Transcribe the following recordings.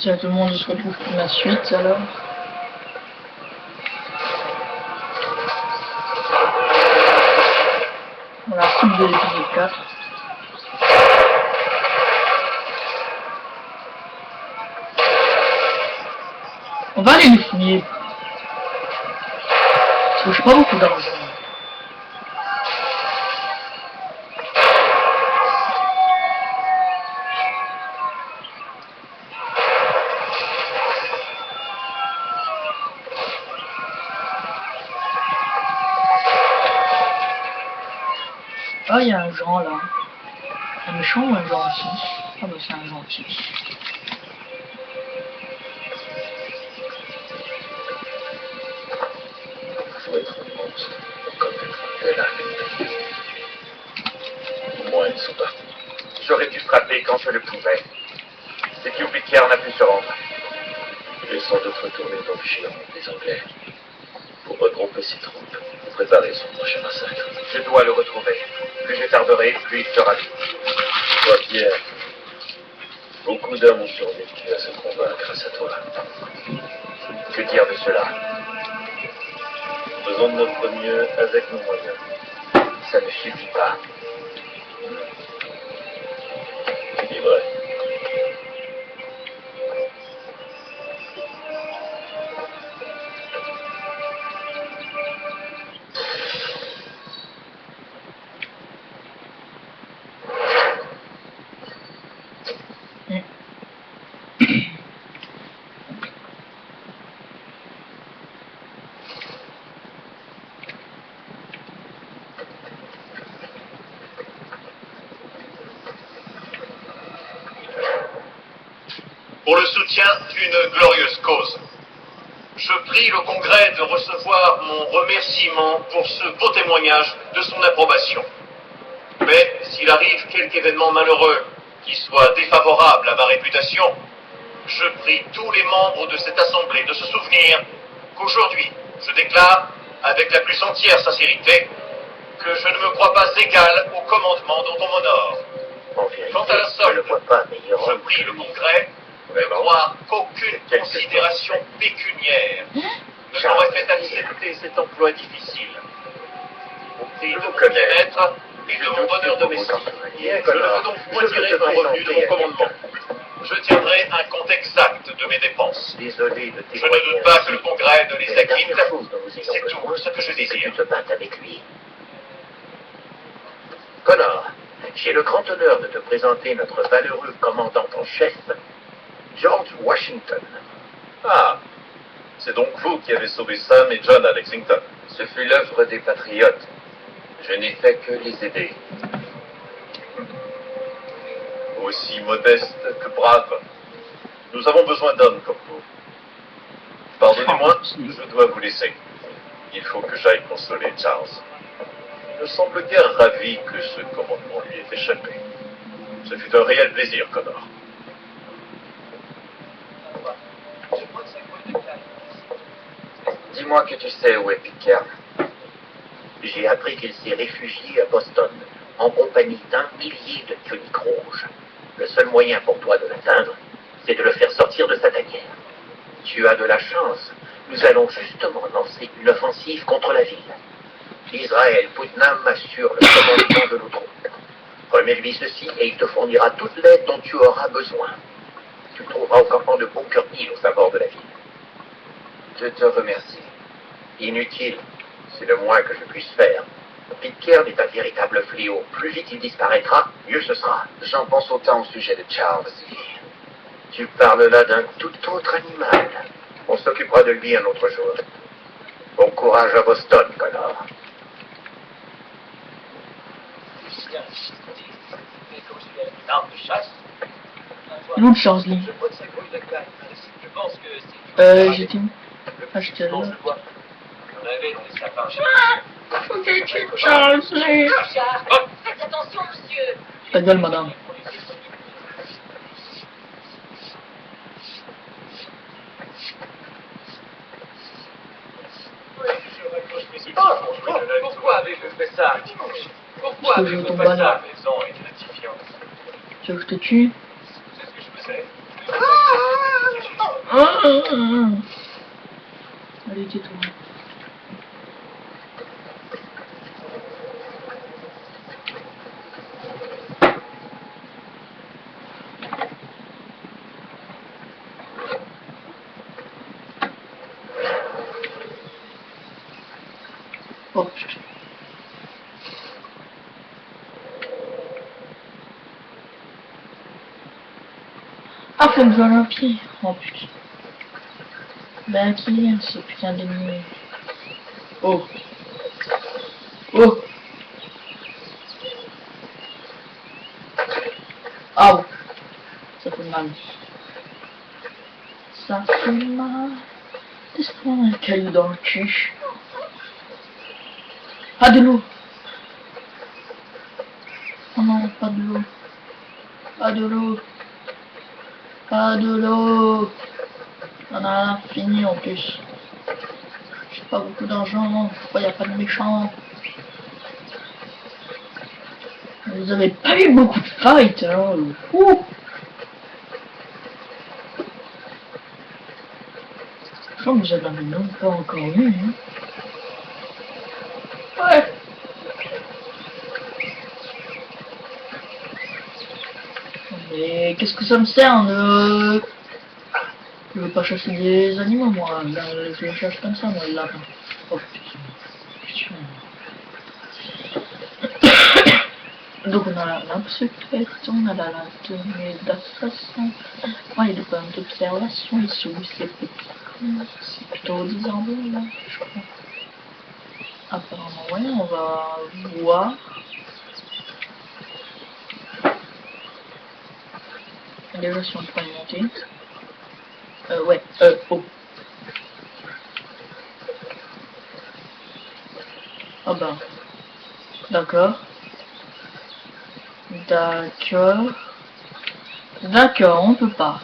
Tiens, tout le monde se retrouve pour la suite alors. Dans la suite de l'épisode 4. On va aller les fouiller. Parce que je pas beaucoup d'argent. Ah, il y a un Jean là. Un méchant ou un gentil? Ah bah c'est un gentil. Faut être un monstre pour commettre un tel acte. Au moins ils sont partis. J'aurais dû frapper quand je le pouvais. C'est que Pitcairn n'a pu se rendre. Il est sans doute retourné dans le giron des Anglais pour regrouper ses troupes et préparer son prochain massacre. Je dois le retrouver. Plus je tarderai, plus il sera vite. Toi, Pierre, beaucoup d'hommes ont survécu à ce combat grâce à toi. Que dire de cela? Faisons de notre mieux avec nos moyens. Ça ne suffit pas. Tu dis vrai. Pour le soutien d'une glorieuse cause. Je prie le Congrès de recevoir mon remerciement pour ce beau témoignage de son approbation. Mais s'il arrive quelque événement malheureux qui soit défavorable à ma réputation, je prie tous les membres de cette assemblée de se souvenir qu'aujourd'hui, je déclare avec la plus entière sincérité que je ne me crois pas égal au commandement dont on m'honore. En vérité, Quant à la je ne solde, vois pas meilleur je homme prie que le lui. Congrès de croire qu'aucune considération pécuniaire ne m'aurait fait accepter cet emploi difficile. Au prix de mon bien-être et de mon bonheur domestique, je ne veux donc point tirer un revenu de mon commandement. Je tiendrai un compte exact de mes dépenses. Désolé de Je ne doute pas que le Congrès ne les Mais la acquitte. dernière chose dont nous ayons C'est besoin, tout ce que je c'est que désire. tu te battes avec lui. Connor, j'ai le grand honneur de te présenter notre valeureux commandant en chef, George Washington. Ah, c'est donc vous qui avez sauvé Sam et John à Lexington. Ce fut l'œuvre des patriotes. Je n'ai fait que les aider. Aussi modeste que brave. Nous avons besoin d'hommes comme vous. Pardonnez-moi, je dois vous laisser. Il faut que j'aille consoler Charles. Il ne semble guère ravi que ce commandement lui ait échappé. Ce fut un réel plaisir, Connor. Dis-moi que tu sais où est Pitcairn. J'ai appris qu'il s'est réfugié à Boston, en compagnie d'un millier de tuniques rouges. Le seul moyen pour toi de l'atteindre, c'est de le faire sortir de sa tanière. Tu as de la chance. Nous allons justement lancer une offensive contre la ville. Israël Putnam assure le commandement de nos troupes. Remets-lui ceci et il te fournira toute l'aide dont tu auras besoin. Tu le trouveras au campement de Bunker Hill, aux abords de la ville. Je te remercie. Inutile. C'est le moins que je puisse faire. Pitcairn est un véritable fléau. Plus vite il disparaîtra, mieux ce sera. J'en pense autant au sujet de Charles. Tu parles là d'un tout autre animal. On s'occupera de lui un autre jour. Bon courage à Boston, Connor. L'autre Charles Lee. J'étais où? Ah, j'étais là. Charles Lee. Faites attention, monsieur. Ta gueule, madame. Pourquoi avez-vous fait ça? Pourquoi Parce que je avez-vous tombe fait là. ça, maison est gratifiante? Tu veux que je te tue? C'est ce que je faisais. Allez, tais-toi. Oh putain. Ah, faut que je vole un pied. Oh putain. Ben qui est ce putain d'ennemi? Oh. Oh. Ah oh. Ça fait mal. Ça fait mal. Laisse prendre un caillou dans le cul. Ah, de l'eau. Oh non, pas de l'eau. Pas de l'eau. Pas de l'eau. On a fini en plus. J'ai pas beaucoup d'argent. Pourquoi y a pas de méchants? Vous avez pas eu beaucoup de fights, hein. Ouh. Je crois que vous en avez même pas encore eu, hein. Ouais. Mais qu'est-ce que ça me sert de... Je veux pas chasser des animaux, moi. Je les chasse comme ça, moi, le lapin. Oh putain. Putain. Donc on a la lampe secrète, on a la tenue d'assassin. Ouais, il y a des problèmes d'observation ici où c'est petit. C'est plutôt désordonné là, je crois. Apparemment, ouais, on va voir. Déjà si on peut y monter. Ouais, oh. Ah bah. D'accord. D'accord. D'accord, on peut pas.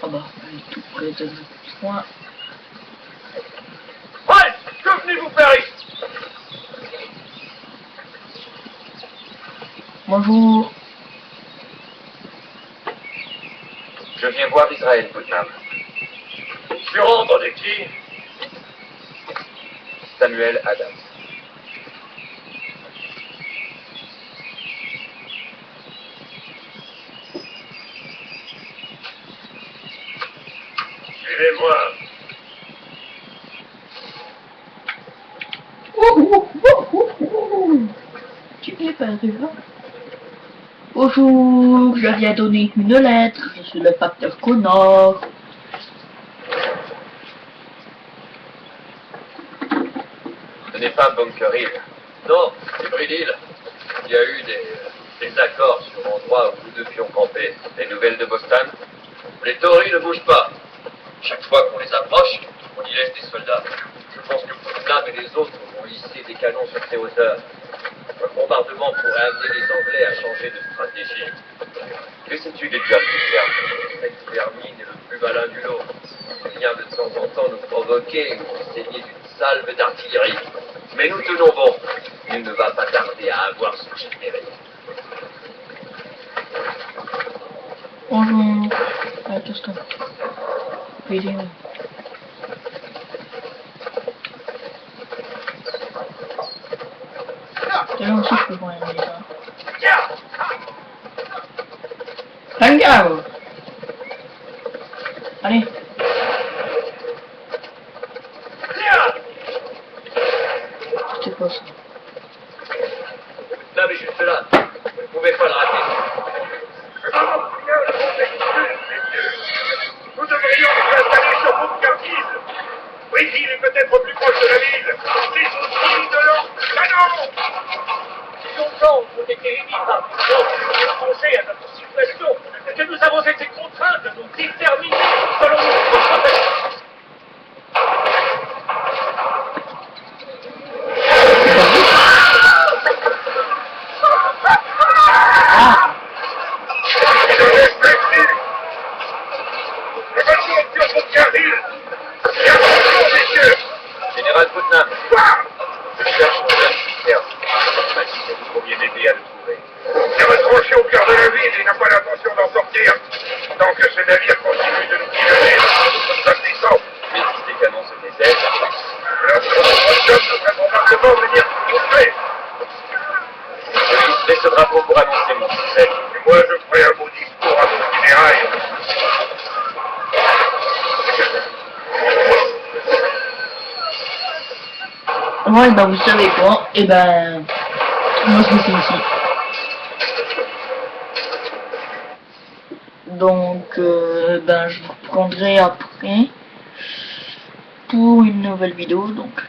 Ah bah, on est tout près de notre point. Ouais, que venez-vous faire ici? Bonjour. Je viens voir Israël, Putnam. Sur ordre de qui? Samuel Adams. Suivez-moi. Tu es pas là? Bonjour, je viens donner une lettre, je suis le facteur Connor. Ce n'est pas Bunker Hill. Non, c'est Breed Hill. Il y a eu des accords sur l'endroit où nous devions camper. Les nouvelles de Boston? Les Tories ne bougent pas. Chaque fois qu'on les approche, on y laisse des soldats. Je pense que Putnam et les autres vont hisser des canons sur ces hauteurs. Un bombardement pourrait amener les Anglais à changer de stratégie. Que sais-tu des diables qui ferment? Cette vermine est le plus malin du lot. Il vient de temps en temps nous provoquer ou nous saigner d'une salve d'artillerie. Mais nous tenons bon. Il ne va pas tarder à avoir ce qu'il mérite. Bonjour. Attention. Vidéo. D'ailleurs aussi je peux voir un gars. Un gars. Allez. C'est quoi ça? Là, mais juste là. Vous ne pouvez pas le rater. Nous devrions nous installer sur Bunker-Hill. Brick-Hill est peut-être plus proche de la ville. Les outils de leurs canons. Si longtemps nous ont été émis par nous songer à notre situation, que nous avons été contraints de nous déterminer selon nos Ouais, bah vous savez quoi, et ben moi je me fais ici. Donc ben je vous reprendrai après pour une nouvelle vidéo, donc